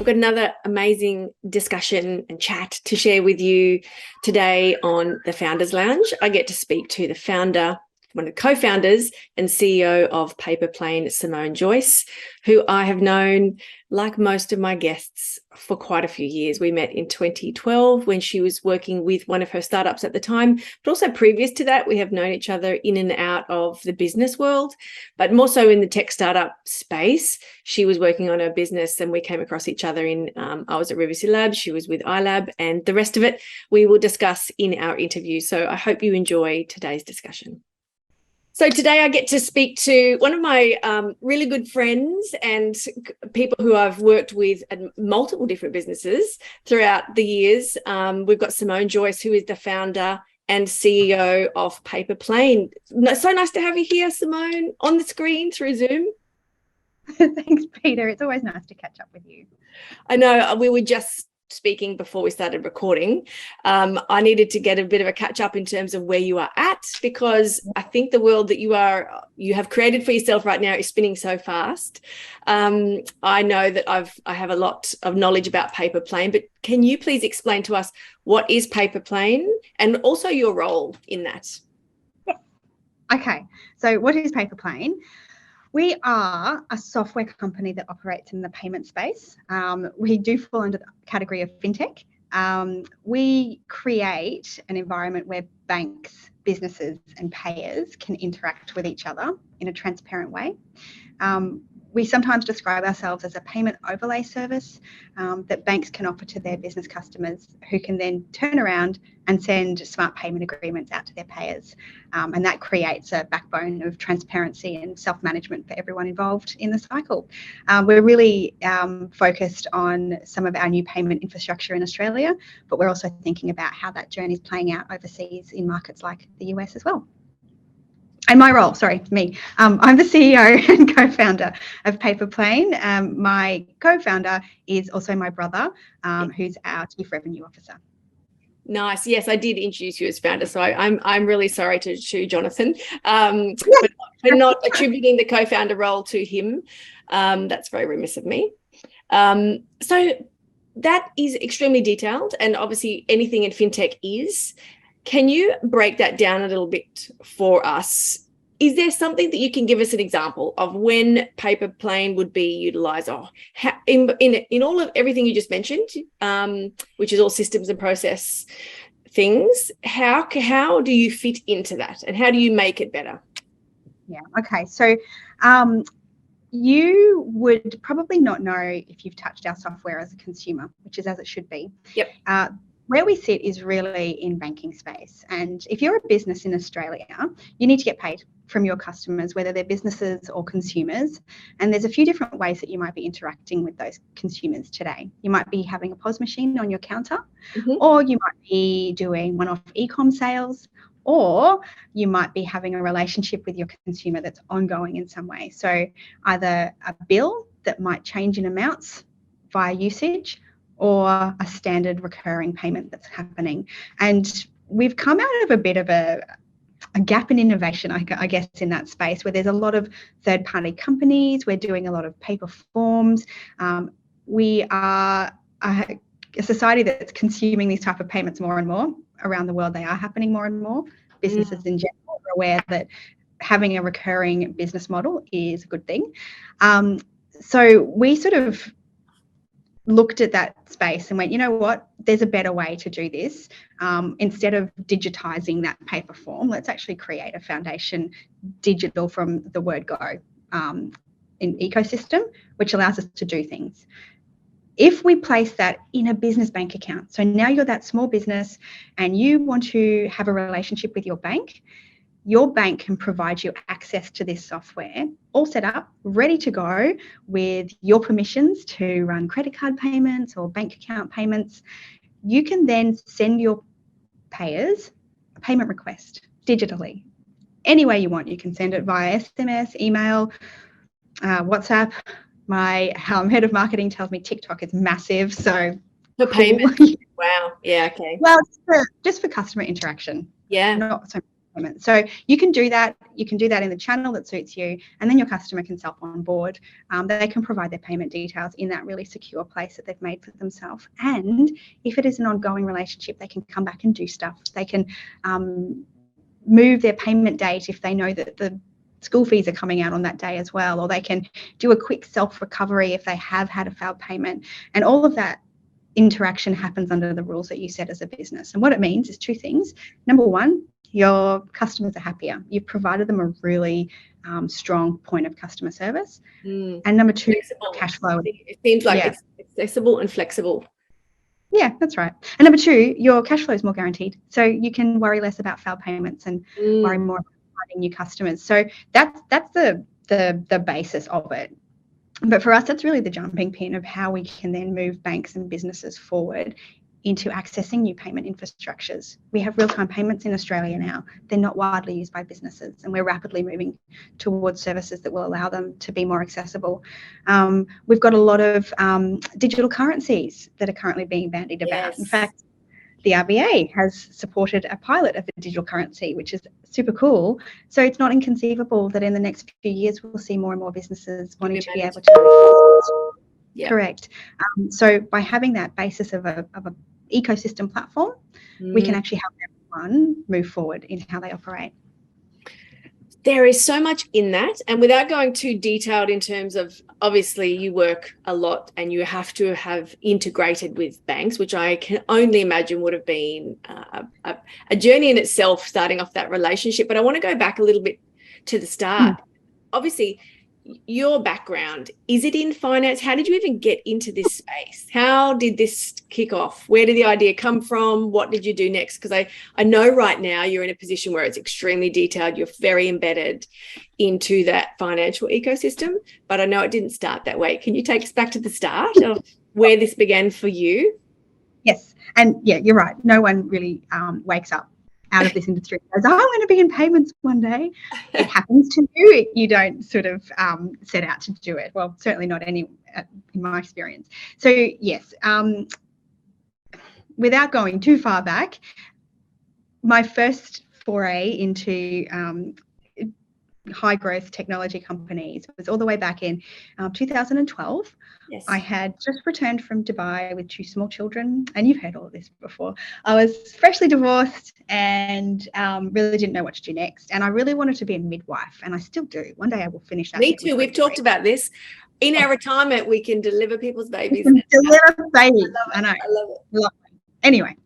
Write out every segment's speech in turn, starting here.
got another amazing discussion and chat to share with you today on the Founders Lounge. I get to speak to the founder, one of the co-founders and CEO of Paypa Plane, Simone Joyce, who I have known, like most of my guests, for quite a few years. We met in 2012 when she was working with one of her startups at the time, but also previous to that, we have known each other in and out of the business world, but more so in the tech startup space. She was working on her business and we came across each other in, I was at Rivercy Labs, she was with iLab, and the rest of it we will discuss in our interview. So I hope you enjoy today's discussion. So today I get to speak to one of my really good friends and people who I've worked with at multiple different businesses throughout the years. We've got Simone Joyce, who is the founder and CEO of Paypa Plane. So nice to have you here, Simone, on the screen through Zoom. Thanks, Peter. It's always nice to catch up with you. I know we were just speaking before we started recording. I needed to get a bit of a catch up in terms of where you are at, because I think the world that you have created for yourself right now is spinning so fast. I know that I have a lot of knowledge about Paypa Plane, but can you please explain to us what is Paypa Plane and also your role in that? Yeah. Okay, so what is Paypa Plane? We are a software company that operates in the payment space. We do fall under the category of fintech. We create an environment where banks, businesses and payers can interact with each other in a transparent way. We sometimes describe ourselves as a payment overlay service that banks can offer to their business customers, who can then turn around and send smart payment agreements out to their payers. And that creates a backbone of transparency and self-management for everyone involved in the cycle. We're really focused on some of our new payment infrastructure in Australia, but we're also thinking about how that journey is playing out overseas in markets like the US as well. And my role, I'm the CEO and co-founder of Paypa Plane. My co-founder is also my brother, who's our Chief Revenue Officer. Nice. Yes, I did introduce you as founder, so I'm really sorry to Jonathan for not attributing the co-founder role to him. That's very remiss of me. So that is extremely detailed, and obviously anything in fintech is. Can you break that down a little bit for us? Is there something that you can give us an example of when Paypa Plane would be utilised? In all of everything you just mentioned, which is all systems and process things, how do you fit into that, and how do you make it better? Yeah. Okay. So you would probably not know if you've touched our software as a consumer, which is as it should be. Yep. Where we sit is really in banking space. And if you're a business in Australia, you need to get paid from your customers, whether they're businesses or consumers. And there's a few different ways that you might be interacting with those consumers today. You might be having a POS machine on your counter, or you might be doing one-off e-com sales, or you might be having a relationship with your consumer that's ongoing in some way. So either a bill that might change in amounts via usage, or a standard recurring payment that's happening. And we've come out of a bit of a gap in innovation, I guess, in that space, where there's a lot of third-party companies. We're doing a lot of paper forms. We are a society that's consuming these type of payments more and more around the world. They are happening more and more. Businesses in general are aware that having a recurring business model is a good thing. So we sort of looked at that space and went, you know what, there's a better way to do this. Instead of digitizing that paper form, let's actually create a foundation digital from the word go in ecosystem, which allows us to do things. If we place that in a business bank account, so now you're that small business and you want to have a relationship with your bank can provide you access to this software, all set up, ready to go, with your permissions to run credit card payments or bank account payments. You can then send your payers a payment request digitally. Any way you want. You can send it via SMS, email, WhatsApp. My head of marketing tells me TikTok is massive. So for payment. Wow. Yeah. Okay. Well, just for customer interaction. Yeah. Not so payment. So you can do that. You can do that in the channel that suits you, and then your customer can self-onboard. They can provide their payment details in that really secure place that they've made for themselves. And if it is an ongoing relationship, they can come back and do stuff. They can move their payment date if they know that the school fees are coming out on that day as well, or they can do a quick self-recovery if they have had a failed payment. And all of that interaction happens under the rules that you set as a business. And what it means is two things. Number one, your customers are happier. You've provided them a really strong point of customer service. And number two, cash flow. It seems like it's accessible and flexible. Yeah, that's right. And number two, your cash flow is more guaranteed. So you can worry less about failed payments and worry more about finding new customers. So that's the basis of it. But for us, that's really the jumping pin of how we can then move banks and businesses forward into accessing new payment infrastructures. We have real-time payments in Australia now. They're not widely used by businesses, and we're rapidly moving towards services that will allow them to be more accessible. We've got a lot of digital currencies that are currently being bandied about. Yes. In fact, the RBA has supported a pilot of a digital currency, which is super cool. So it's not inconceivable that in the next few years we'll see more and more businesses wanting to be able to. Yep. Correct. So by having that basis of a ecosystem platform, we can actually help everyone move forward in how they operate. There is so much in that, and without going too detailed in terms of, obviously you work a lot and you have to have integrated with banks, which I can only imagine would have been a journey in itself, starting off that relationship. But I want to go back a little bit to the start. Obviously, your background, is it in finance? How did you even get into this space? How did this kick off? Where did the idea come from? What did you do next? Because I know right now you're in a position where it's extremely detailed. You're very embedded into that financial ecosystem, but I know it didn't start that way. Can you take us back to the start of where this began for you? Yes. And yeah, you're right. No one really wakes up out of this industry and goes, I'm going to be in payments one day. It happens to you. You don't sort of set out to do it. Well, certainly not any in my experience. So yes, without going too far back, my first foray into high growth technology companies was all the way back in 2012. Yes. I had just returned from Dubai with 2 small children, and you've heard all of this before. I was freshly divorced and really didn't know what to do next. And I really wanted to be a midwife, and I still do. One day I will finish that. Me too. We've talked about this. In our retirement, we can deliver people's babies. Deliver babies. I know. I love it. Love it. Anyway,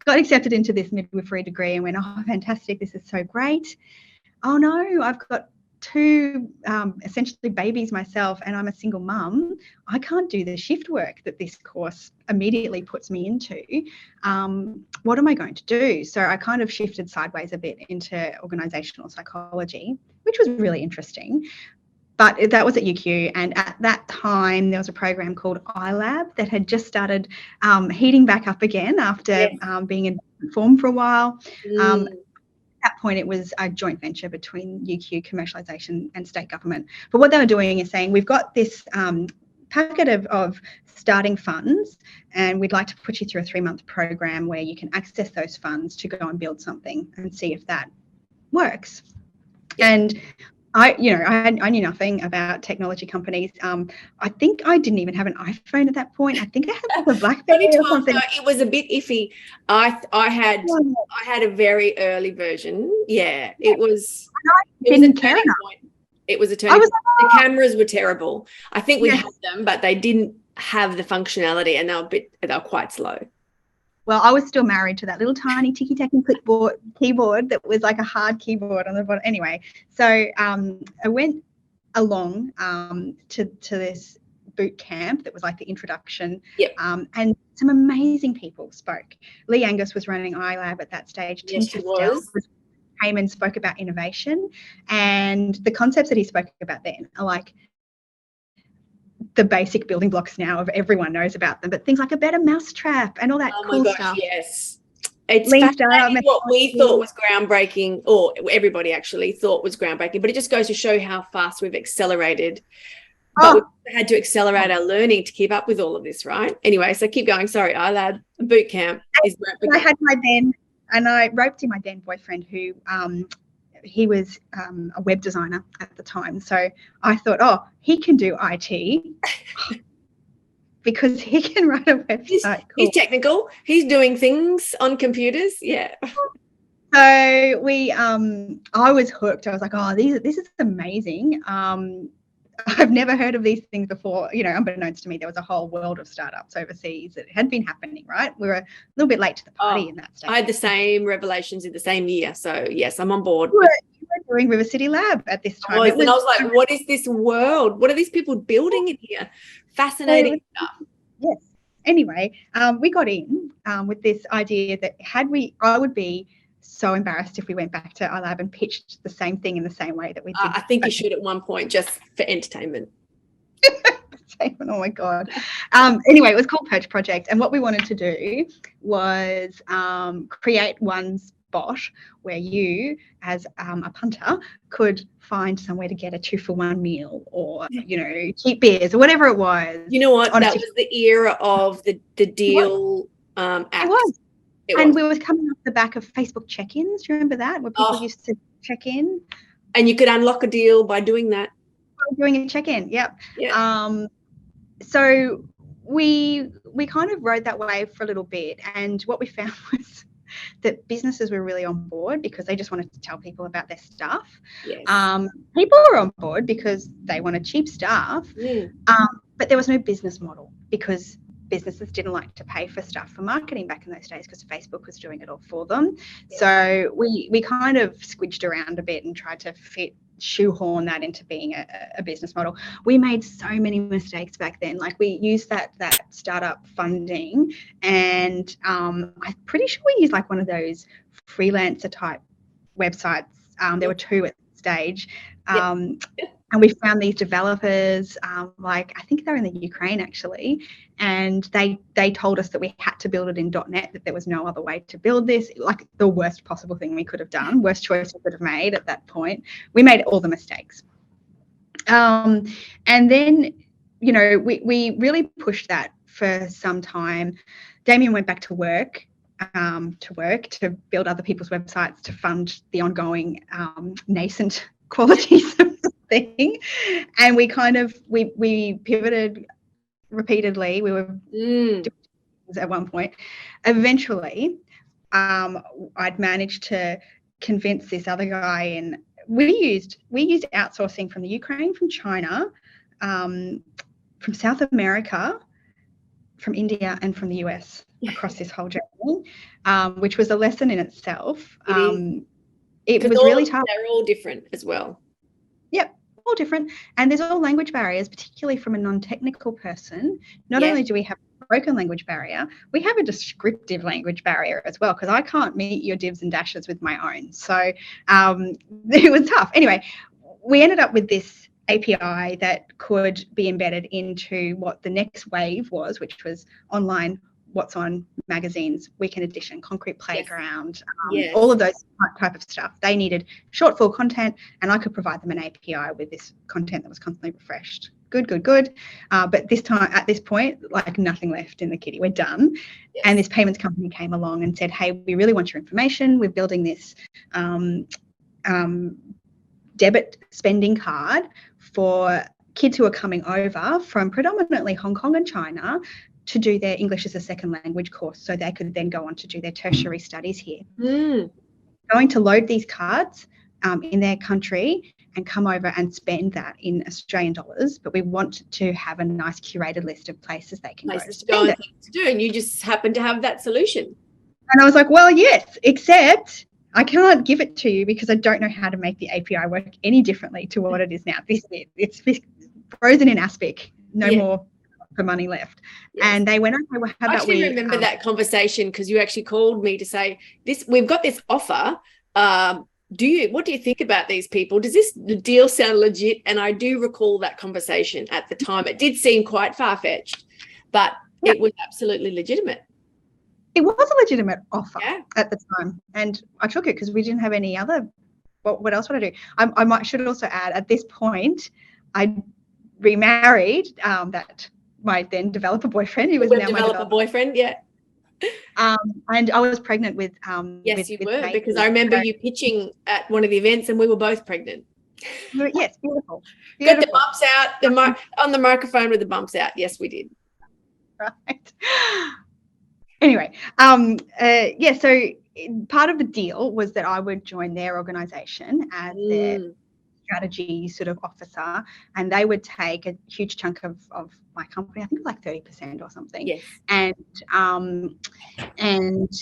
got accepted into this midwifery degree and went, oh, fantastic. This is so great. Oh no, I've got 2 essentially babies myself, and I'm a single mum. I can't do the shift work that this course immediately puts me into. What am I going to do? So I kind of shifted sideways a bit into organisational psychology, which was really interesting. But that was at UQ, and at that time there was a program called iLab that had just started heating back up again after being in form for a while. At that point, it was a joint venture between UQ Commercialisation and state government. But what they were doing is saying, we've got this packet of starting funds, and we'd like to put you through a 3-month program where you can access those funds to go and build something and see if that works. And I knew nothing about technology companies. I think I didn't even have an iPhone at that point. I think I had a BlackBerry or something. No, it was a bit iffy. I had a very early version. Yeah, it was. It was a turning point. It was a turning point. The cameras were terrible. I think we had them, but they didn't have the functionality, and they were quite slow. Well, I was still married to that little tiny ticky-tacky keyboard that was like a hard keyboard on the bottom. Anyway, so I went along to this boot camp that was like the introduction. Yep. And some amazing people spoke. Lee Angus was running iLab at that stage. Yes, he was. Came and spoke about innovation, and the concepts that he spoke about then are like the basic building blocks now of everyone knows about them, but things like a better mousetrap and all that cool stuff. Yes. It's fascinating what we thought was groundbreaking, or everybody actually thought was groundbreaking, but it just goes to show how fast we've accelerated. But we've had to accelerate our learning to keep up with all of this, right? Anyway, so keep going. Sorry, iLab boot camp is where it began. And I roped in my then boyfriend who he was a web designer at the time. So I thought, oh, he can do IT because he can write a website. He's technical. He's doing things on computers. Yeah. So I was hooked. I was like, oh, this is amazing. I've never heard of these things before. You know, unbeknownst to me, there was a whole world of startups overseas that had been happening, right? We were a little bit late to the party in that stage. I had the same revelations in the same year. So, yes, I'm on board. You were doing River City Lab at this time. And I was like, what is this world? What are these people building in here? Fascinating stuff. Yes. Anyway, we got in with this idea that I would be so embarrassed if we went back to our lab and pitched the same thing in the same way that we did. I think you should at one point, just for entertainment. Oh my God. Anyway, it was called Perch Project. And what we wanted to do was create one spot where you, as a punter, could find somewhere to get a 2-for-1 meal or, you know, cheap beers or whatever it was. You know what? That was the era of the deal app. It was. And we were coming off the back of Facebook check-ins. Do you remember that? Where people used to check in. And you could unlock a deal by doing that. Doing a check-in, yep. Yeah. So we kind of rode that wave for a little bit. And what we found was that businesses were really on board because they just wanted to tell people about their stuff. Yes. People were on board because they wanted cheap stuff. But there was no business model because businesses didn't like to pay for stuff for marketing back in those days because Facebook was doing it all for them. Yeah. So we kind of squidged around a bit and tried to shoehorn that into being a business model. We made so many mistakes back then. Like we used that startup funding, and I'm pretty sure we used like one of those freelancer type websites. There were 2 at the stage. And we found these developers, like I think they're in the Ukraine actually, and they told us that we had to build it in .NET, that there was no other way to build this, like the worst possible thing we could have done, worst choice we could have made at that point. We made all the mistakes. And then, you know, we really pushed that for some time. Damien went back to work to build other people's websites to fund the ongoing nascent qualities of the thing, and we pivoted repeatedly. We were doing things at one point. Eventually, I'd managed to convince this other guy, and we used outsourcing from the Ukraine, from China, from South America, from India, and from the US across this whole journey, which was a lesson in itself. It was really tough. They're all different as well. Yep, all different. And there's all language barriers, particularly from a non-technical person. Not only do we have a broken language barrier, we have a descriptive language barrier as well, because I can't meet your divs and dashes with my own. So it was tough. Anyway, we ended up with this API that could be embedded into what the next wave was, which was online What's On magazines, Weekend Edition, Concrete Playground, all of those type of stuff. They needed short form content, and I could provide them an API with this content that was constantly refreshed. Good. But at this point, like nothing left in the kitty. We're done. Yes. And this payments company came along and said, hey, we really want your information. We're building this debit spending card for kids who are coming over from predominantly Hong Kong and China to do their English as a second language course, so they could then go on to do their tertiary studies here. Going to load these cards in their country and come over and spend that in Australian dollars, but we want to have a nice curated list of places they can go to do, and you just happen to have that solution. And I was like, well, yes, except I can't give it to you because I don't know how to make the API work any differently to what it is now. It's frozen in Aspic, no more for money left. Yes. And they went, okay, well, how about we remember that conversation, because you actually called me to say, we've got this offer. What do you think about these people? Does the deal sound legit? And I do recall that conversation at the time. It did seem quite far-fetched, but it was absolutely legitimate. It was a legitimate offer at the time, and I took it because we didn't have any other. What else would I do? I should also add, at this point, I remarried that my then developer boyfriend, who was now my developer boyfriend, And I was pregnant with Yes, you were, baby. because I remember you pitching at one of the events and we were both pregnant. Yes, beautiful. Got the bumps out, on the microphone with the bumps out. Yes, we did. Right. Anyway, so part of the deal was that I would join their organisation as their strategy sort of officer, and they would take a huge chunk of my company, I think it was like 30% or something. Yes. And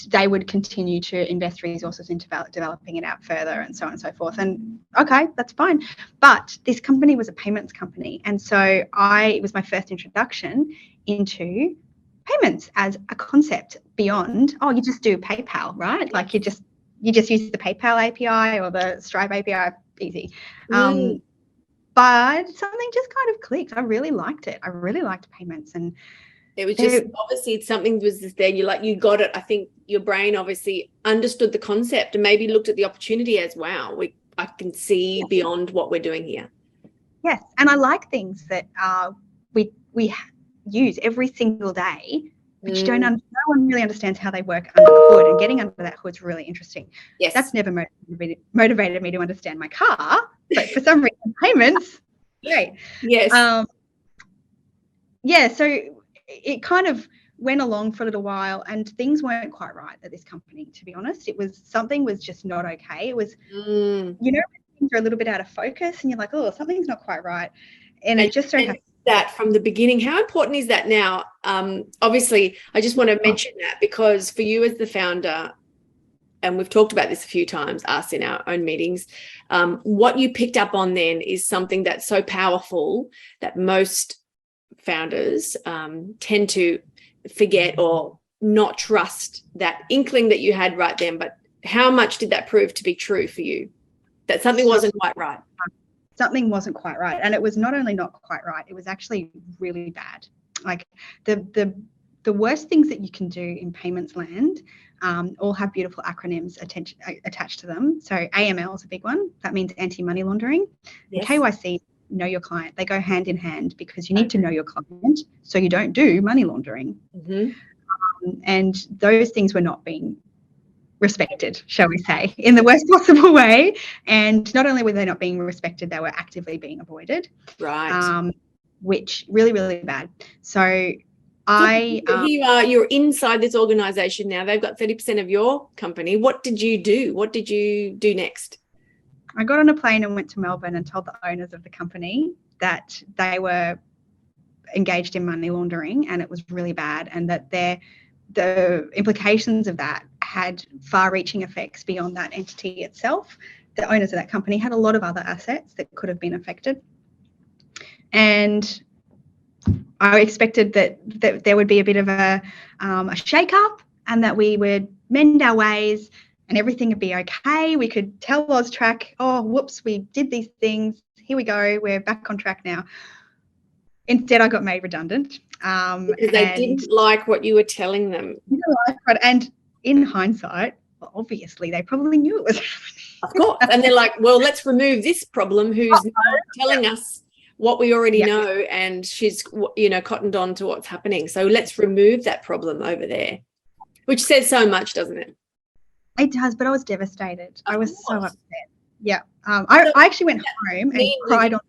they would continue to invest resources into developing it out further, and so on and so forth. And okay, that's fine. But this company was a payments company, and so it was my first introduction into payments as a concept beyond, you just do PayPal, right? Like you just use the PayPal API or the Stripe API, easy. But something just kind of clicked. I really liked it. I really liked payments, and it was just obviously something was just there. You got it. I think your brain obviously understood the concept and maybe looked at the opportunity as, wow, I can see beyond what we're doing here. Yes, and I like things that we use every single day, but no one really understands how they work under the hood, and getting under that hood is really interesting. Yes. That's never motivated me to understand my car, but for some reason payments, great. Yes. So it kind of went along for a little while, and things weren't quite right at this company, to be honest. Something was just not okay. It was, when things are a little bit out of focus and you're like, oh, something's not quite right. And it just so happened that from the beginning. How important is that now? Obviously, I just want to mention that because for you as the founder, and we've talked about this a few times, us in our own meetings, what you picked up on then is something that's so powerful that most founders tend to forget or not trust that inkling that you had right then. But how much did that prove to be true for you? That something wasn't quite right. Something wasn't quite right. And it was not only not quite right, it was actually really bad. Like the worst things that you can do in payments land all have beautiful acronyms attached to them. So AML is a big one. That means anti-money laundering. Yes. And KYC, know your client. They go hand in hand because you need to know your client so you don't do money laundering. And those things were not being respected, shall we say, in the worst possible way. And not only were they not being respected, they were actively being avoided. Right. Which really, really bad. So here you are, you're inside this organization now. They've got 30% of your company. What did you do? What did you do next? I got on a plane and went to Melbourne and told the owners of the company that they were engaged in money laundering and it was really bad, and that the implications of that had far-reaching effects beyond that entity itself. The owners of that company had a lot of other assets that could have been affected. And I expected that there would be a bit of a shake-up and that we would mend our ways and everything would be okay. We could tell AusTrack, oh, whoops, we did these things. Here we go. We're back on track now. Instead, I got made redundant. Because they didn't like what you were telling them. And in hindsight, well, obviously, they probably knew it was happening. Of course. And they're like, well, let's remove this problem who's telling us what we already know, and she's, cottoned on to what's happening. So let's remove that problem over there, which says so much, doesn't it? It does, but I was devastated. I was so upset. Yeah. I actually went home and cried on.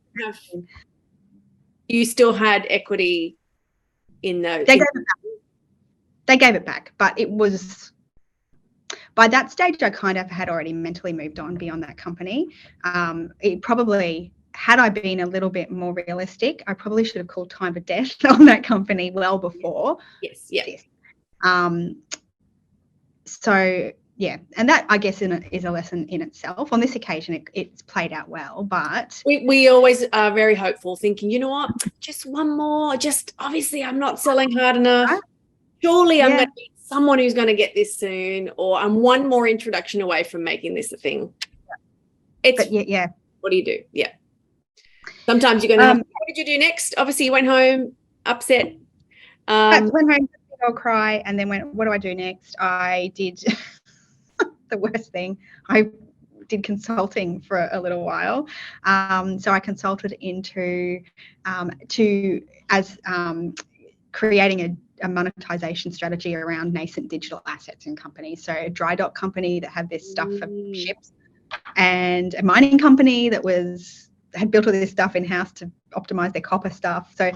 You still had equity in those? They gave it back, but it was, by that stage, I kind of had already mentally moved on beyond that company. It probably, had I been a little bit more realistic, I probably should have called time of death on that company well before. Yes, yeah. So, yeah, and that, I guess, is a lesson in itself. On this occasion, it's played out well, but... We always are very hopeful, thinking, you know what, just one more, obviously I'm not selling hard enough. Surely I'm going to meet someone who's going to get this soon, or I'm one more introduction away from making this a thing. What do you do? Yeah. Sometimes you're going to have, what did you do next? Obviously, you went home, upset. Went home, I'll cry, and then went, what do I do next? I did... the worst thing. I did consulting for a little while. So I consulted into creating a monetization strategy around nascent digital assets in companies. So a dry dock company that had this stuff for ships, and a mining company that had built all this stuff in-house to optimize their copper stuff. So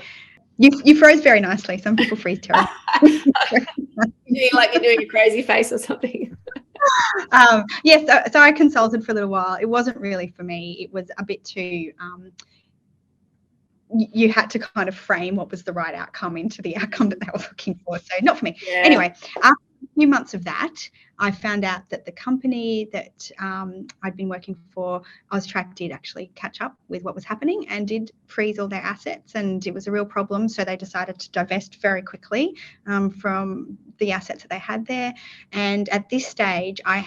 you froze very nicely. Some people freeze terribly. Like you're doing a crazy face or something. Yes, so I consulted for a little while. It wasn't really for me. It was a bit too you had to kind of frame what was the right outcome into the outcome that they were looking for. So not for me. Yeah. Anyway, after a few months of that, I found out that the company that I'd been working for, Austrac, did actually catch up with what was happening and did freeze all their assets, and it was a real problem. So they decided to divest very quickly from the assets that they had there. And at this stage, I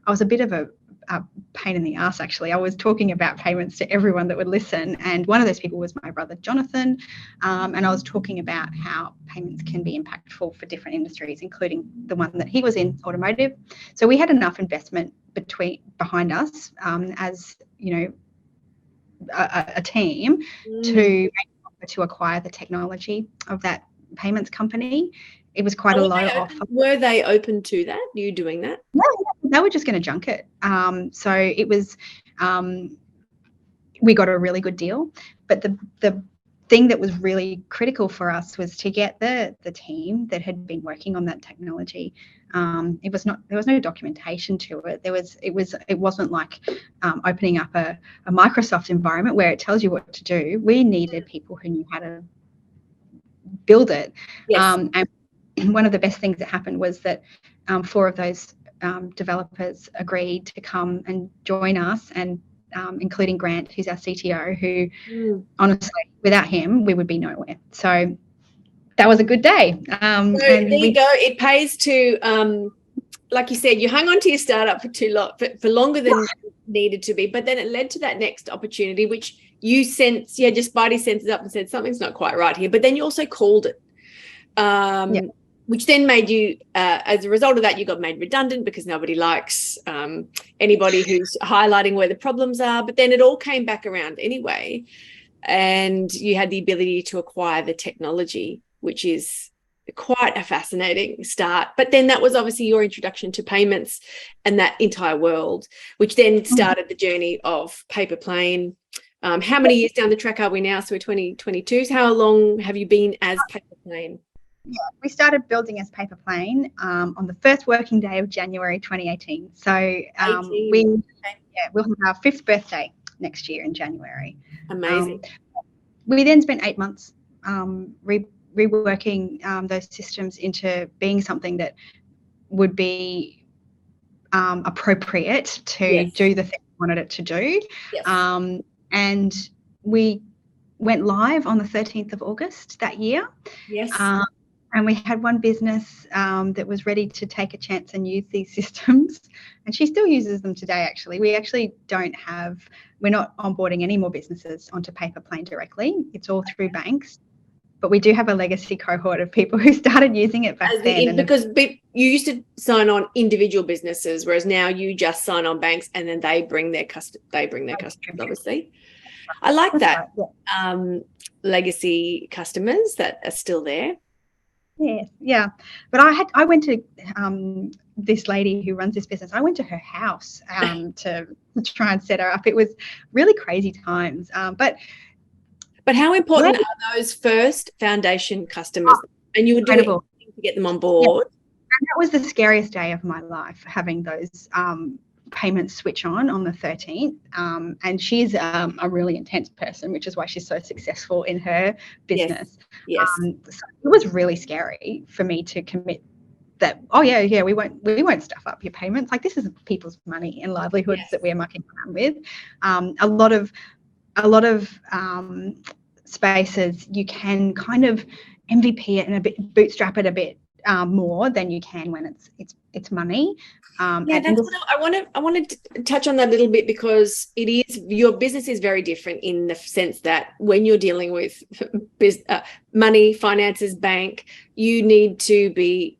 was a bit of a pain in the ass, actually. I was talking about payments to everyone that would listen, and one of those people was my brother Jonathan, and I was talking about how payments can be impactful for different industries, including the one that he was in, automotive. So we had enough investment behind us as a team to acquire the technology of that payments company. It was quite a low offer. Were they open to that? You doing that? No, they were just going to junk it. So it was, we got a really good deal. But the thing that was really critical for us was to get the team that had been working on that technology. There was no documentation to it. It wasn't like opening up a Microsoft environment where it tells you what to do. We needed people who knew how to build it. Yes. And one of the best things that happened was that 4 of those developers agreed to come and join us, and including Grant, who's our CTO, who honestly, without him, we would be nowhere. So that was a good day. So there you go. It pays to, like you said, you hung on to your startup for longer than needed to be, but then it led to that next opportunity, which you sense, your spidey senses up and said something's not quite right here. But then you also called it. Which then made you, as a result of that, you got made redundant because nobody likes anybody who's highlighting where the problems are. But then it all came back around anyway, and you had the ability to acquire the technology, which is quite a fascinating start. But then that was obviously your introduction to payments and that entire world, which then started the journey of Paypa Plane. How many years down the track are we now? So we're 2022. So how long have you been as Paypa Plane? Yeah, we started building as Paypa Plane on the first working day of January 2018. So we'll have our 5th birthday next year in January. Amazing. We then spent 8 months reworking those systems into being something that would be appropriate to do the thing we wanted it to do. Yes. And we went live on the 13th of August that year. Yes. And we had one business that was ready to take a chance and use these systems, and she still uses them today, actually. We're not onboarding any more businesses onto Paypa Plane directly. It's all through banks, but we do have a legacy cohort of people who started using it back then. Because you used to sign on individual businesses, whereas now you just sign on banks, and then they bring their customers, obviously. I like that. Right, yeah. Legacy customers that are still there. Yes, yeah. But I went to this lady who runs this business. I went to her house to try and set her up. It was really crazy times. But how important are those first foundation customers? And you were doing everything to get them on board. Yeah. And that was the scariest day of my life, having those payments switch on the 13th. And she's a really intense person, which is why she's so successful in her business. Yes. So it was really scary for me to commit that, we won't stuff up your payments. Like, this is people's money and livelihoods that we're mucking around with. A lot of spaces you can kind of MVP it and a bit bootstrap it a bit more than you can when it's money. That's what I want to touch on that a little bit, because your business is very different in the sense that when you're dealing with money, finances, bank, you need to be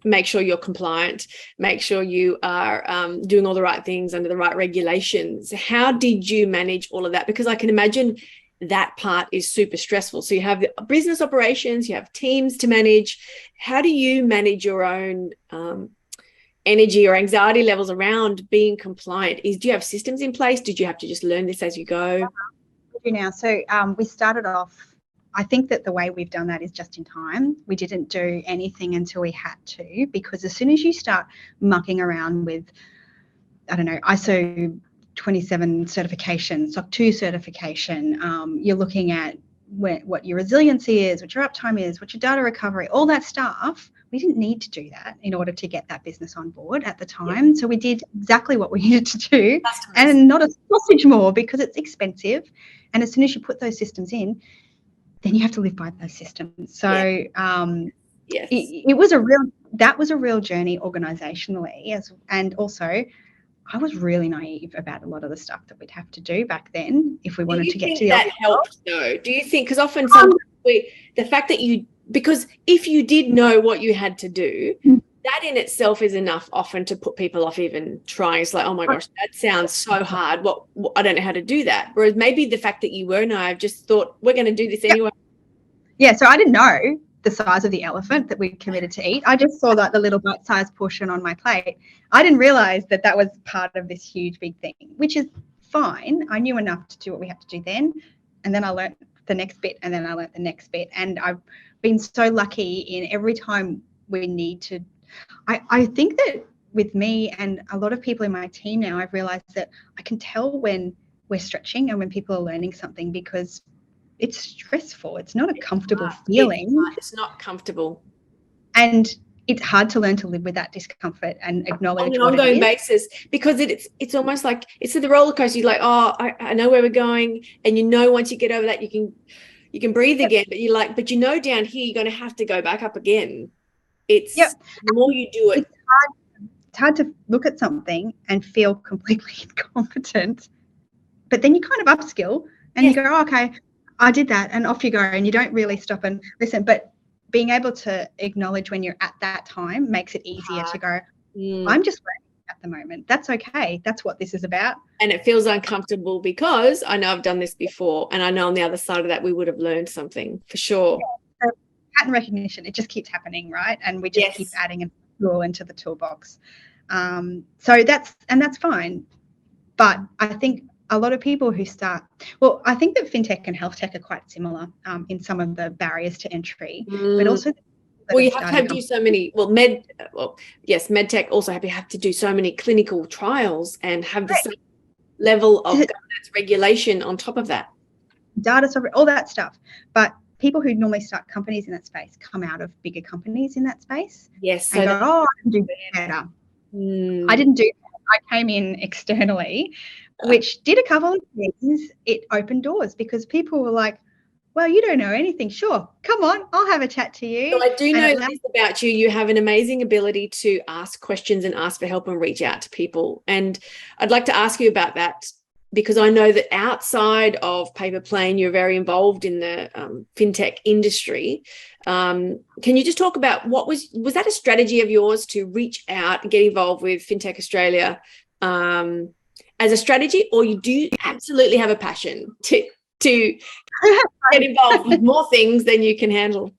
make sure you're compliant, make sure you are doing all the right things under the right regulations. How did you manage all of that? Because I can imagine that part is super stressful. So you have the business operations, you have teams to manage. How do you manage your own energy or anxiety levels around being compliant? Do you have systems in place? Did you have to just learn this as you go? Now, so we started off, I think that the way we've done that is just in time. We didn't do anything until we had to, because as soon as you start mucking around with, I don't know, ISO 27 certification, SOC 2 certification, you're looking at what your resiliency is, what your uptime is, what your data recovery, all that stuff. We didn't need to do that in order to get that business on board at the time. Yeah. So we did exactly what we needed to do, and not a sausage more, because it's expensive. And as soon as you put those systems in, then you have to live by those systems. So yes. It was a real journey organisationally, and also I was really naive about a lot of the stuff that we'd have to do back then if we wanted to get to the that helped though? Do you think, because often sometimes the fact that because if you did know what you had to do, that in itself is enough often to put people off even trying. It's like, oh my gosh, that sounds so hard. What I don't know how to do that. Whereas maybe the fact that you were naive, just thought we're going to do this anyway. Yeah, so I didn't know the size of the elephant that we committed to eat. I just saw like the little bite-sized portion on my plate. I didn't realize that that was part of this huge big thing, which is fine. I knew enough to do what we had to do then, and then I learned the next bit, and then I learned the next bit, and I've been so lucky in every time we need to. I think that with me and a lot of people in my team now, I've realized that I can tell when we're stretching and when people are learning something, because it's stressful. It's not a comfortable feeling. It's not comfortable. And it's hard to learn to live with that discomfort and acknowledge on an ongoing basis, because it's almost like it's the roller coaster. You're like, oh, I know where we're going, and once you get over that, you can breathe again. But but down here you're going to have to go back up again. It's the more you do it. It's hard to look at something and feel completely incompetent, but then you kind of upskill and you go, oh, okay, I did that, and off you go, and you don't really stop and listen. But being able to acknowledge when you're at that time makes it easier to go, I'm just learning at the moment. That's okay. That's what this is about. And it feels uncomfortable because I know I've done this before, and I know on the other side of that we would have learned something for sure. Yeah. So pattern recognition, it just keeps happening, right? And we just keep adding a tool into the toolbox. So that's fine. But I think a lot of people who start, well, I think that fintech and health tech are quite similar in some of the barriers to entry, but also. Well, you have to do so many. MedTech also have to do so many clinical trials and have the same level of governance regulation on top of that. Data sovereignty, all that stuff. But people who normally start companies in that space come out of bigger companies in that space. Yes. And go, I can do better. I didn't do that. I came in externally, which did a couple of things. It opened doors because people were like, well, you don't know anything. Sure, come on, I'll have a chat to you. Well, I do know this about you. You have an amazing ability to ask questions and ask for help and reach out to people. And I'd like to ask you about that, because I know that outside of Paypa Plane, you're very involved in the fintech industry. Can you just talk about was that a strategy of yours to reach out and get involved with Fintech Australia as a strategy, or you do absolutely have a passion to get involved with more things than you can handle?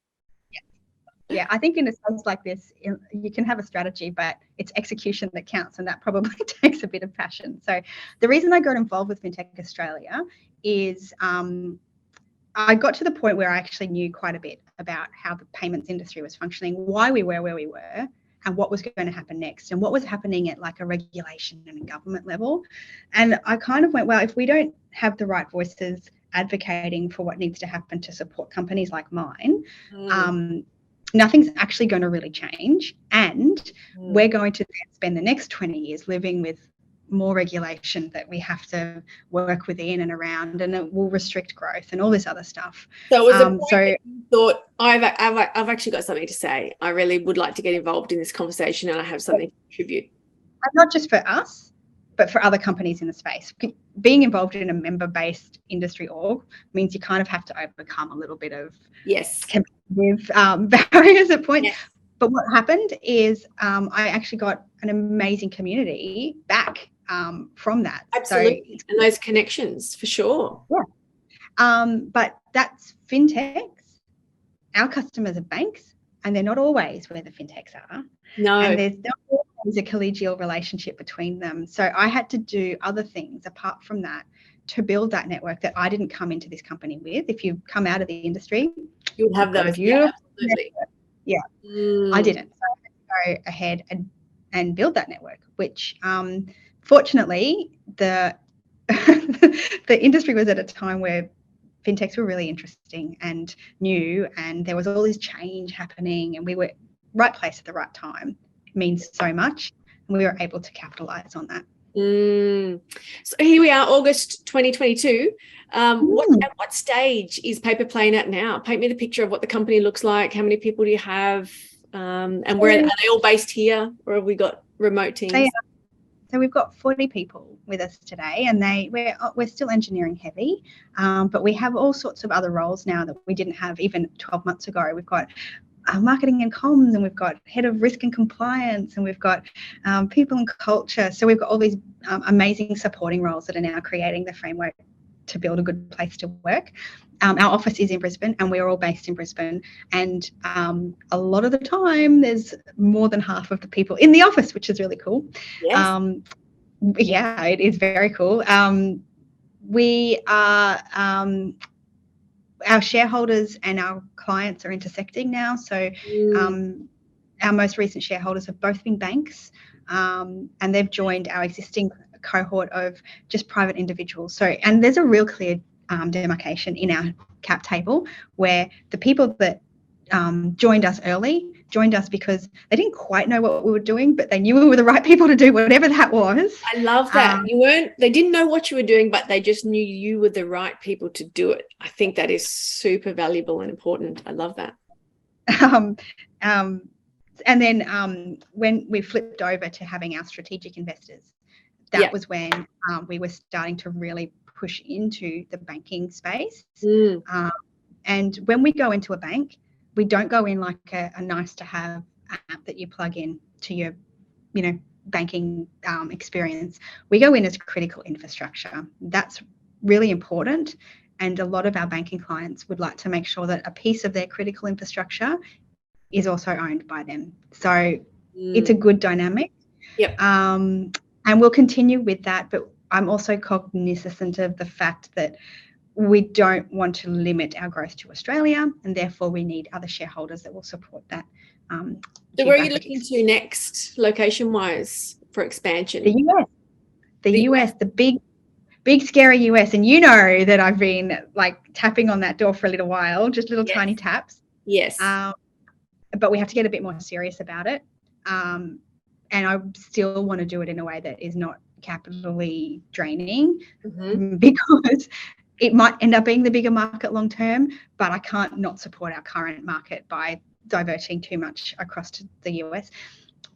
Yeah, I think in a sense like this, you can have a strategy, but it's execution that counts, and that probably takes a bit of passion. So the reason I got involved with Fintech Australia is I got to the point where I actually knew quite a bit about how the payments industry was functioning, why we were where we were, and what was going to happen next, and what was happening at like a regulation and a government level. And I kind of went, well, if we don't have the right voices advocating for what needs to happen to support companies like mine, nothing's actually going to really change. And we're going to spend the next 20 years living with more regulation that we have to work within and around, and it will restrict growth and all this other stuff. So it was a point that you thought, I've actually got something to say. I really would like to get involved in this conversation, and I have something to contribute. And not just for us, but for other companies in the space. Being involved in a member-based industry org means you kind of have to overcome a little bit of competitive barriers at points. Yes. But what happened is I actually got an amazing community back from that. Absolutely. And those connections, for sure. Yeah. But that's fintechs. Our customers are banks, and they're not always where the fintechs are. No. And there's not always a collegial relationship between them. So I had to do other things apart from that to build that network that I didn't come into this company with. If you come out of the industry, you would have those. Yeah, absolutely. Yeah. I didn't. So I had to go ahead and build that network, which fortunately the the industry was at a time where fintechs were really interesting and new, and there was all this change happening, and we were right place at the right time. It means so much, and we were able to capitalize on that. So here we are, August 2022. At what stage is Paypa Plane at now? Paint me the picture of what the company looks like. How many people do you have? And where are they all based here, or have we got remote teams? So we've got 40 people with us today, and we're still engineering heavy, but we have all sorts of other roles now that we didn't have even 12 months ago. We've got marketing and comms, and we've got head of risk and compliance, and we've got people and culture. So we've got all these amazing supporting roles that are now creating the framework to build a good place to work. Our office is in Brisbane, and we're all based in Brisbane, and a lot of the time there's more than half of the people in the office, which is really cool. Yes. Yeah, it is very cool. We are our shareholders and our clients are intersecting now. So our most recent shareholders have both been banks, and they've joined our existing cohort of just private individuals. So, and there's a real clear demarcation in our cap table where the people that joined us early joined us because they didn't quite know what we were doing, but they knew we were the right people to do whatever that was. I love that. They didn't know what you were doing, but they just knew you were the right people to do it. I think that is super valuable and important. I love that. And then when we flipped over to having our strategic investors, that was when we were starting to really push into the banking space. And when we go into a bank, we don't go in like a nice to have app that you plug in to your, banking experience. We go in as critical infrastructure. That's really important. And a lot of our banking clients would like to make sure that a piece of their critical infrastructure is also owned by them. So it's a good dynamic. Yep. And we'll continue with that. But I'm also cognizant of the fact that we don't want to limit our growth to Australia, and therefore we need other shareholders that will support that. So where are you looking to next, location-wise, for expansion? The US. The US, the big scary US. And you know that I've been like tapping on that door for a little while, just little tiny taps. Yes. But we have to get a bit more serious about it. And I still want to do it in a way that is not capitally draining, because it might end up being the bigger market long term, but I can't not support our current market by diverting too much across to the US.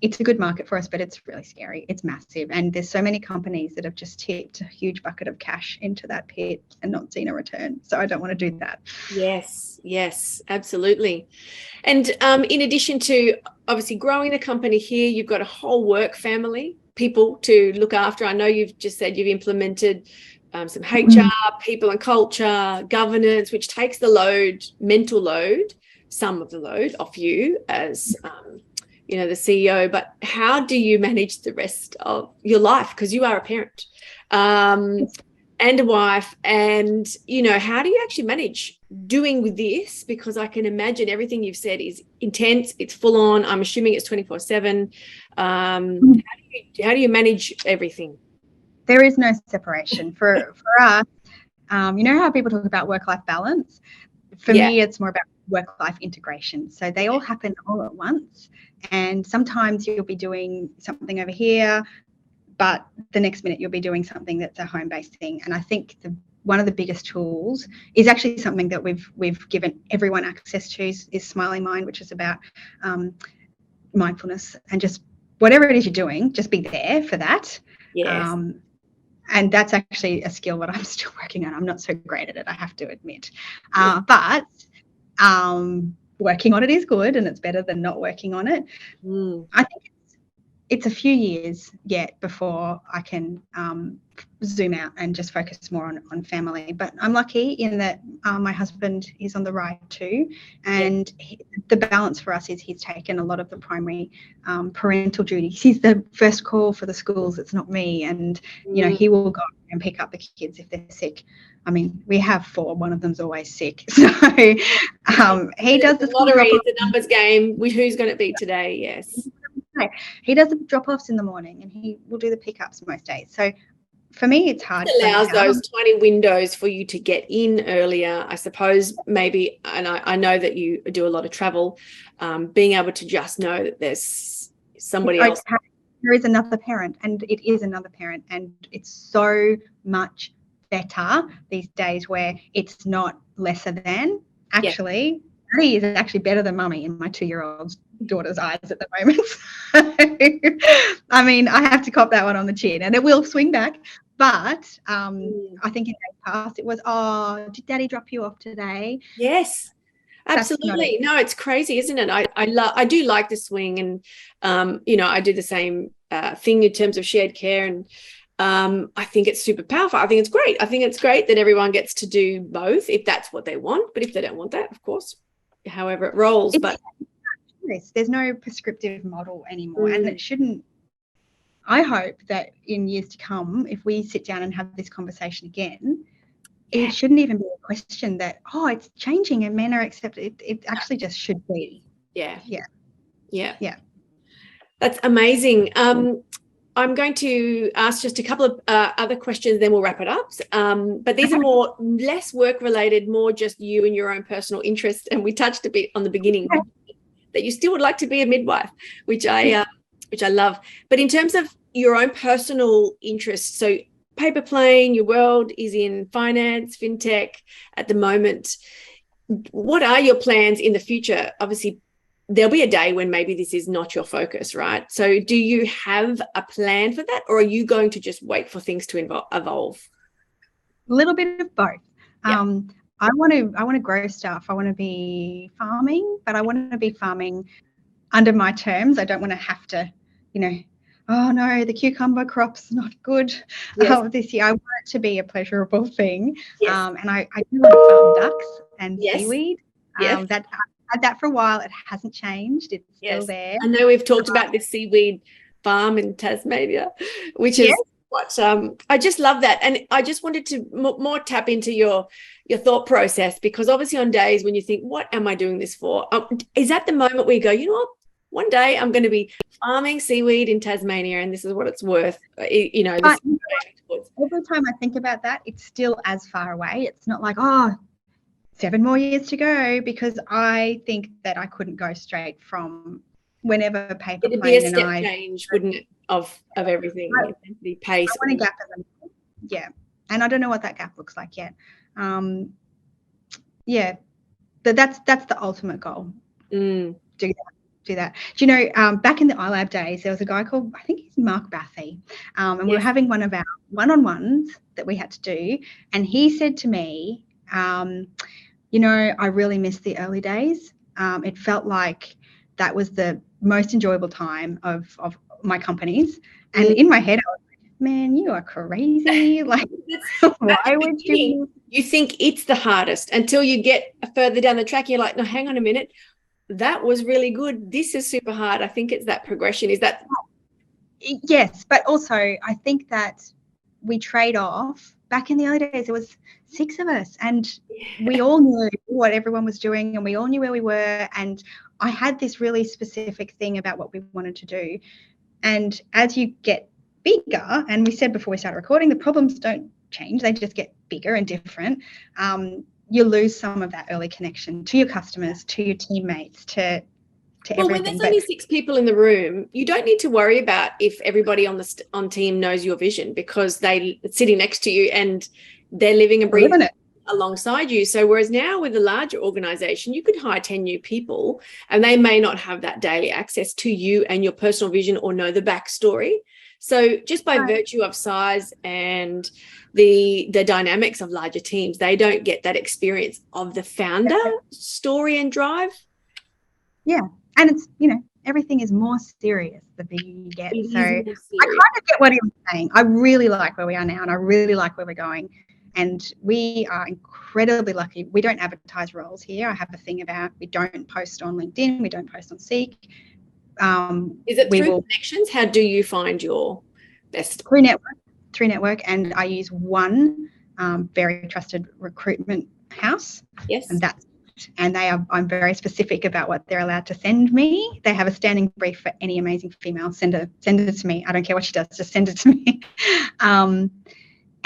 It's a good market for us, but it's really scary. It's massive. And there's so many companies that have just tipped a huge bucket of cash into that pit and not seen a return. So I don't want to do that. Yes, absolutely. And in addition to obviously growing the company here, you've got a whole work family, people to look after. I know you've just said you've implemented some HR, people and culture, governance, which takes the mental load, some of the load off you as the CEO. But how do you manage the rest of your life? Because you are a parent and a wife, and how do you actually manage doing with this? Because I can imagine everything you've said is intense, it's full on. I'm assuming it's 24/7. How do you manage everything? There is no separation for us. You know how people talk about work-life balance? For me, it's more about work-life integration. So they all happen all at once. And sometimes you'll be doing something over here, but the next minute you'll be doing something that's a home-based thing. And I think one of the biggest tools is actually something that we've given everyone access to is Smiling Mind, which is about mindfulness, and just whatever it is you're doing, just be there for that. Yes. And that's actually a skill that I'm still working on. I'm not so great at it, I have to admit. But working on it is good, and it's better than not working on it. I think it's a few years yet before I can zoom out and just focus more on family. But I'm lucky in that my husband is on the ride too, and the balance for us is he's taken a lot of the primary parental duties. He's the first call for the schools. It's not me, and he will go and pick up the kids if they're sick. I mean, we have 4. One of them's always sick, so he does the lottery. It's a numbers game. Who's going to be today? Yes. He does the drop-offs in the morning, and he will do the pickups most days. So for me, it's hard. It allows those tiny windows for you to get in earlier, I suppose, maybe. And I know that you do a lot of travel, being able to just know that there's somebody else. There is another parent, and it is another parent. And it's so much better these days where it's not lesser than. Actually, Daddy is actually better than Mummy in my 2-year-old's daughter's eyes at the moment. I mean, I have to cop that one on the chin, and it will swing back. But I think in days past it was, did Daddy drop you off today? Yes, absolutely. No, it's crazy, isn't it? I do like the swing, and I do the same thing in terms of shared care, and I think it's super powerful. I think it's great. I think it's great that everyone gets to do both if that's what they want. But if they don't want that, of course, however it rolls. There's no prescriptive model anymore, and it shouldn't. I hope that in years to come, if we sit down and have this conversation again, it shouldn't even be a question that, it's changing and men are accepted. It actually just should be. Yeah. That's amazing. I'm going to ask just a couple of other questions, then we'll wrap it up. But these are less work related, more just you and your own personal interest. And we touched a bit on the beginning that you still would like to be a midwife, which I love. But in terms of your own personal interests, so Paypa Plane, your world is in finance, fintech at the moment. What are your plans in the future? Obviously, there'll be a day when maybe this is not your focus, right? So do you have a plan for that, or are you going to just wait for things to evolve? A little bit of both. I want to grow stuff. I want to be farming, but I want to be farming under my terms. I don't want to have to, oh no, the cucumber crop's not good this year. I want it to be a pleasurable thing. And I do want to farm ducks and seaweed. I've had that for a while. It hasn't changed. It's still there. I know we've talked about this seaweed farm in Tasmania, which is what I just love that. And I just wanted to more tap into your thought process, because obviously on days when you think, what am I doing this for? Is that the moment where you go, you know what? One day I'm going to be farming seaweed in Tasmania, and this is what it's worth. Every time I think about that, it's still as far away. It's not like, 7 more years to go, because I think that I couldn't go straight from whenever Paypa Plane. It'd be a step change, wouldn't it, of everything? The pace. I want a gap in the middle. Yeah, and I don't know what that gap looks like yet. But that's the ultimate goal. Do that. Do you know, back in the iLab days, there was a guy called, I think he's Mark Bathy, and we were having one of our one-on-ones that we had to do, and he said to me, I really miss the early days. It felt like that was the most enjoyable time of my companies. And in my head, I was like, man, you are crazy. Like, why would you? You think it's the hardest until you get further down the track. You're like, no, hang on a minute. That was really good. This is super hard. I think it's that progression. Is that? Yes, but also I think that we trade off. Back in the early days, there was 6 of us, and we all knew what everyone was doing, and we all knew where we were. And I had this really specific thing about what we wanted to do. And as you get bigger, and we said before we started recording, the problems don't change; they just get bigger and different. You lose some of that early connection to your customers, to your teammates, to everything. When there's only 6 people in the room, you don't need to worry about if everybody on team knows your vision, because they're sitting next to you and they're living and breathing it alongside you. So whereas now with a larger organization, you could hire 10 new people and they may not have that daily access to you and your personal vision or know the backstory. So just by virtue of size and the dynamics of larger teams, they don't get that experience of the founder story and drive. Yeah. And everything is more serious the bigger you get. It So is I more kind serious. of get what he was saying. I really like where we are now, and I really like where we're going. And we are incredibly lucky. We don't advertise roles here. I have a thing about we don't post on LinkedIn. We don't post on Seek. Is it through connections? How do you find your best? Through network, and I use one very trusted recruitment house. Yes. And I'm very specific about what they're allowed to send me. They have a standing brief for any amazing female. Send it to me. I don't care what she does, just send it to me.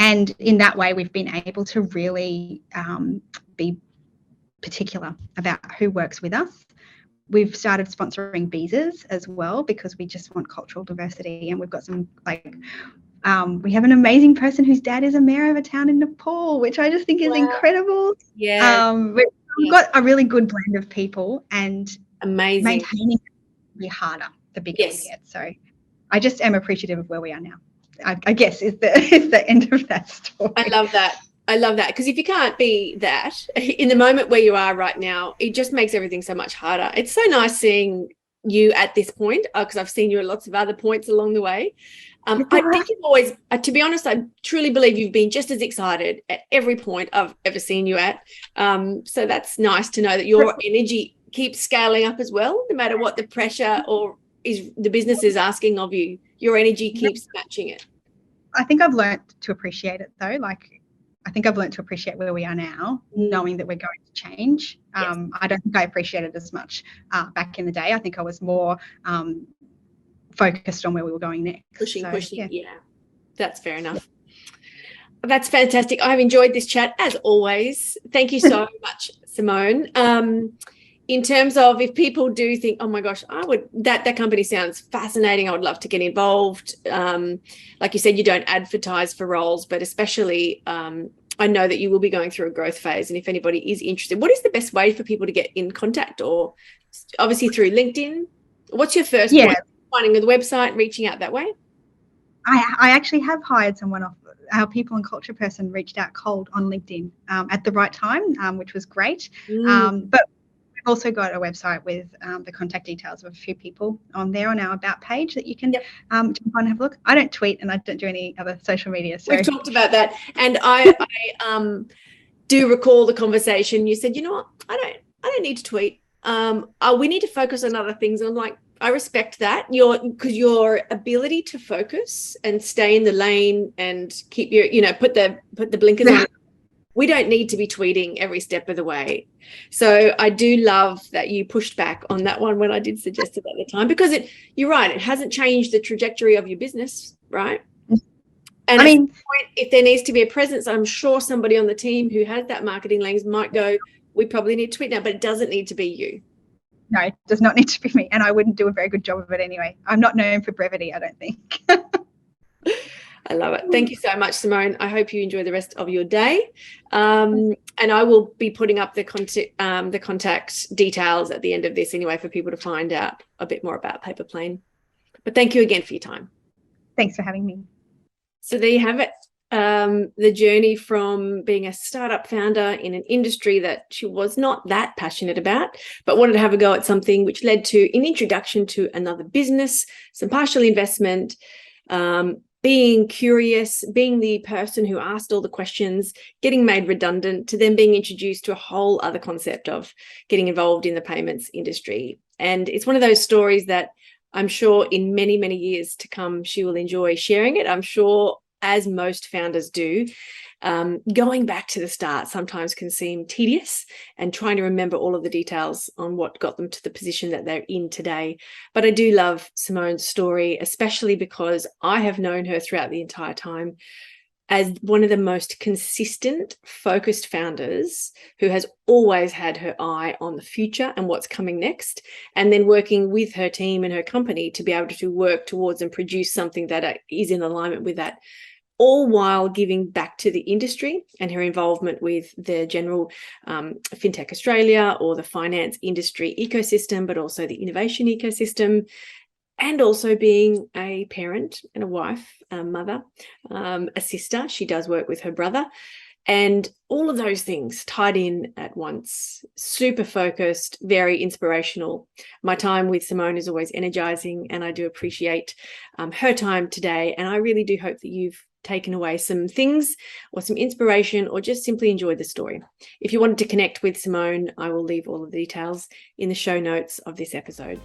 And in that way, we've been able to really be particular about who works with us. We've started sponsoring visas as well because we just want cultural diversity, and we've got some we have an amazing person whose dad is a mayor of a town in Nepal, which I just think is incredible. Yeah. We've got a really good blend of people, and amazing. Maintaining it will be harder the bigger we get. So I just am appreciative of where we are now. I guess is the end of that story. I love that because if you can't be that in the moment where you are right now, it just makes everything so much harder. It's so nice seeing you at this point because I've seen you at lots of other points along the way. I think you've always, to be honest, I truly believe you've been just as excited at every point I've ever seen you at. So that's nice to know that your energy keeps scaling up as well, no matter what the pressure or is the business is asking of you. Your energy keeps matching it. I think I've learned to appreciate it though. I think I've learned to appreciate where we are now, knowing that we're going to change. I don't think I appreciated as much back in the day. I think I was more focused on where we were going next. Pushing. Yeah, that's fair enough. That's fantastic. I've enjoyed this chat as always. Thank you so much, Simone. In terms of if people do think, oh my gosh, that company sounds fascinating, I would love to get involved. Like you said, you don't advertise for roles, but especially I know that you will be going through a growth phase. And if anybody is interested, what is the best way for people to get in contact? Or obviously through LinkedIn? What's your first point? Finding the website, reaching out that way? I actually have hired someone off. Our people and culture person reached out cold on LinkedIn at the right time, which was great. But we've also got a website with the contact details of a few people on there on our About page that you can jump on and have a look. I don't tweet and I don't do any other social media. So we've talked about that. And I do recall the conversation. You said, you know what, I don't need to tweet. We need to focus on other things. And I'm like, I respect that. Because your ability to focus and stay in the lane and keep your, put the blinkers on. We don't need to be tweeting every step of the way. So I do love that you pushed back on that one when I did suggest it at the time, because you're right, it hasn't changed the trajectory of your business, right? And at some point, if there needs to be a presence, I'm sure somebody on the team who has that marketing lens might go, we probably need to tweet now, but it doesn't need to be you. No, it does not need to be me. And I wouldn't do a very good job of it anyway. I'm not known for brevity, I don't think. I love it. Thank you so much, Simone. I hope you enjoy the rest of your day. And I will be putting up the contact details at the end of this anyway for people to find out a bit more about Paypa Plane. But thank you again for your time. Thanks for having me. So there you have it. The journey from being a startup founder in an industry that she was not that passionate about, but wanted to have a go at something, which led to an introduction to another business, some partial investment, being curious, being the person who asked all the questions, getting made redundant, to then being introduced to a whole other concept of getting involved in the payments industry. And it's one of those stories that I'm sure in many, many years to come, she will enjoy sharing it. I'm sure, as most founders do, going back to the start sometimes can seem tedious and trying to remember all of the details on what got them to the position that they're in today. But I do love Simone's story, especially because I have known her throughout the entire time as one of the most consistent, focused founders who has always had her eye on the future and what's coming next, and then working with her team and her company to be able to work towards and produce something that is in alignment with that, all while giving back to the industry and her involvement with the general FinTech Australia or the finance industry ecosystem, but also the innovation ecosystem, and also being a parent and a wife, a mother, a sister. She does work with her brother. And all of those things tied in at once, super focused, very inspirational. My time with Simone is always energizing, and I do appreciate her time today. And I really do hope that you've taken away some things or some inspiration, or just simply enjoyed the story. If you wanted to connect with Simone, I will leave all the details in the show notes of this episode.